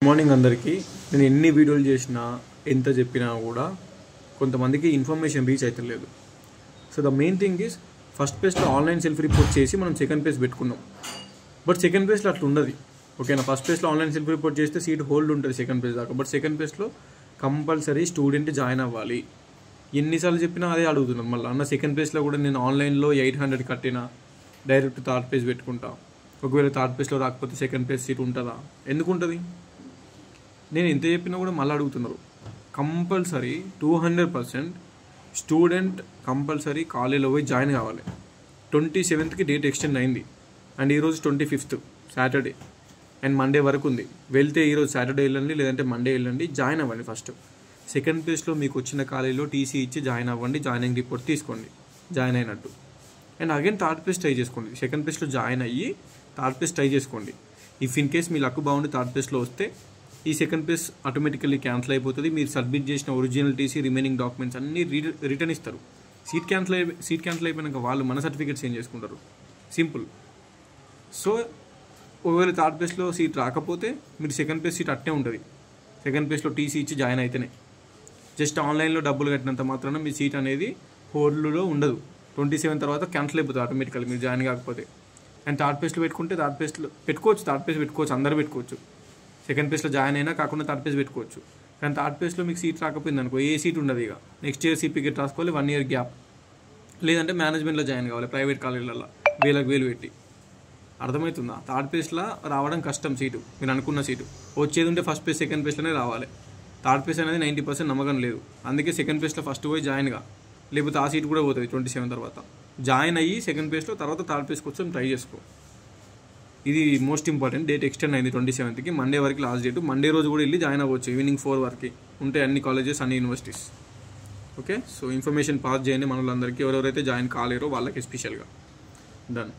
Morning అందరికీ నేను ఎన్ని వీడియోలు చేసినా ఎంత చెప్పినా కూడా కొంతమందికి ఇన్ఫర్మేషన్ రీచ్ అవుతలేదు. So the main thing is first పేజ్లో ఆన్లైన్ సెల్ఫ్ రిపోర్ట్ చేసి మనం సెకండ్ పేజ్ పెట్టుకున్నాం. బట్ సెకండ్ పేజ్లో అట్లా ఉండదు. ఓకేనా, ఫస్ట్ పేజ్లో ఆన్లైన్ సెల్ఫ్ రిపోర్ట్ చేస్తే సీట్ హోల్డ్ ఉంటుంది సెకండ్ పేజ్ దాకా. బట్ సెకండ్ పేజ్లో కంపల్సరీ స్టూడెంట్ జాయిన్ అవ్వాలి. ఎన్నిసార్లు చెప్పినా అదే అడుగుతున్నాను మళ్ళీ. అన్న సెకండ్ పేజ్లో కూడా నేను ఆన్లైన్లో 800 కట్టినా డైరెక్ట్ థర్డ్ పేజ్ పెట్టుకుంటా. ఒకవేళ థర్డ్ పేజ్లో రాకపోతే సెకండ్ పేజ్ సీట్ ఉంటుందా? ఎందుకు ఉంటుంది? నేను ఎంత చెప్పినా కూడా మళ్ళీ అడుగుతున్నారు. కంపల్సరీ 200% స్టూడెంట్ కంపల్సరీ కాలేజీలో పోయి జాయిన్ కావాలి. 27కి డేట్ ఎక్స్టెండ్ అయింది అండ్ ఈరోజు 25th సాటర్డే అండ్ మండే వరకు ఉంది. వెళ్తే ఈరోజు సాటర్డే వెళ్ళండి, లేదంటే మండే వెళ్ళండి, జాయిన్ అవ్వండి. ఫస్ట్ సెకండ్ పేజ్లో మీకు వచ్చిన కాలేజీలో టీసీ ఇచ్చి జాయిన్ అవ్వండి, జాయినింగ్ రిపోర్ట్ తీసుకోండి జాయిన్ అయినట్టు. And again third page try చేసుకోండి. సెకండ్ పేజ్లో జాయిన్ అయ్యి థర్డ్ పేజ్ ట్రై చేసుకోండి. If in case me luck బాగుండి థర్డ్ పేజ్లో వస్తే ఈ సెకండ్ పేజ్ ఆటోమేటికల్లీ క్యాన్సిల్ అయిపోతుంది. మీరు సబ్మిట్ చేసిన ఒరిజినల్ టీసీ, రిమైనింగ్ డాక్యుమెంట్స్ అన్నీ రిటర్న్ ఇస్తారు. సీట్ క్యాన్సిల్ అయిపోయినాక వాళ్ళు మన సర్టిఫికేట్స్ ఏం చేసుకుంటారు? సింపుల్. సో ఒకవేళ థర్డ్ పేజ్లో సీట్ రాకపోతే మీరు సెకండ్ పేజ్ సీట్ అట్టే ఉంటుంది. సెకండ్ పేజ్లో టీసీ ఇచ్చి జాయిన్ అయితేనే. జస్ట్ ఆన్లైన్లో డబ్బులు కట్టినంత మాత్రాన మీ సీట్ అనేది హోల్డ్లో ఉండదు. 27 తర్వాత క్యాన్సిల్ అయిపోతుంది ఆటోమేటికల్లీ మీరు జాయిన్ కాకపోతే. అండ్ థర్డ్ పేజ్లో పెట్టుకుంటే థర్డ్ పేజ్లో పెట్టుకోవచ్చు, థర్డ్ పేజ్ పెట్టుకోవచ్చు, అందరూ పెట్టుకోవచ్చు. సెకండ్ పేజ్లో జాయిన్ అయినా కాకుండా థర్డ్ పేజ్ పెట్టుకోవచ్చు. కానీ థర్డ్ పేజ్లో మీకు సీట్ రాకపోయింది అనుకో, ఏ సీట్ ఉండదు. ఇక నెక్స్ట్ ఇయర్ సీపీకేట్ రాసుకోవాలి, 1 year గ్యాప్. లేదంటే మేనేజ్మెంట్లో జాయిన్ కావాలి ప్రైవేట్ కాలేజీలలో 1000 పెట్టి. అర్థమవుతుందా? థర్డ్ పేజ్లో రావడం కష్టం సీటు, మీరు అనుకున్న సీటు. వచ్చేది ఉంటే ఫస్ట్ పేజ్ సెకండ్ పేజ్లోనే రావాలి. థర్డ్ పేజ్ అనేది 90% నమ్మకం లేదు. అందుకే సెకండ్ పేజ్లో ఫస్ట్ పోయి జాయిన్గా, లేకపోతే ఆ సీట్ కూడా పోతుంది 27 తర్వాత. జాయిన్ అయ్యి సెకండ్ పేజ్లో తర్వాత థర్డ్ పేజ్కి వచ్చి ట్రై చేసుకో. ఇది మోస్ట్ ఇంపార్టెంట్. డేట్ ఎక్స్టెండ్ అయింది 27కి, మండే వరకు లాస్ట్ డేట్. మండే రోజు కూడా వెళ్ళి జాయిన్ అవ్వచ్చు. ఈవినింగ్ 4 వరకు ఉంటాయి అన్ని కాలేజెస్, అన్ని universities. Okay, so information pass చేయండి మన వాళ్ళందరికీ. ఎవరెవరైతే జాయిన్ కాలేరో వాళ్ళకి స్పెషల్గా. డన్.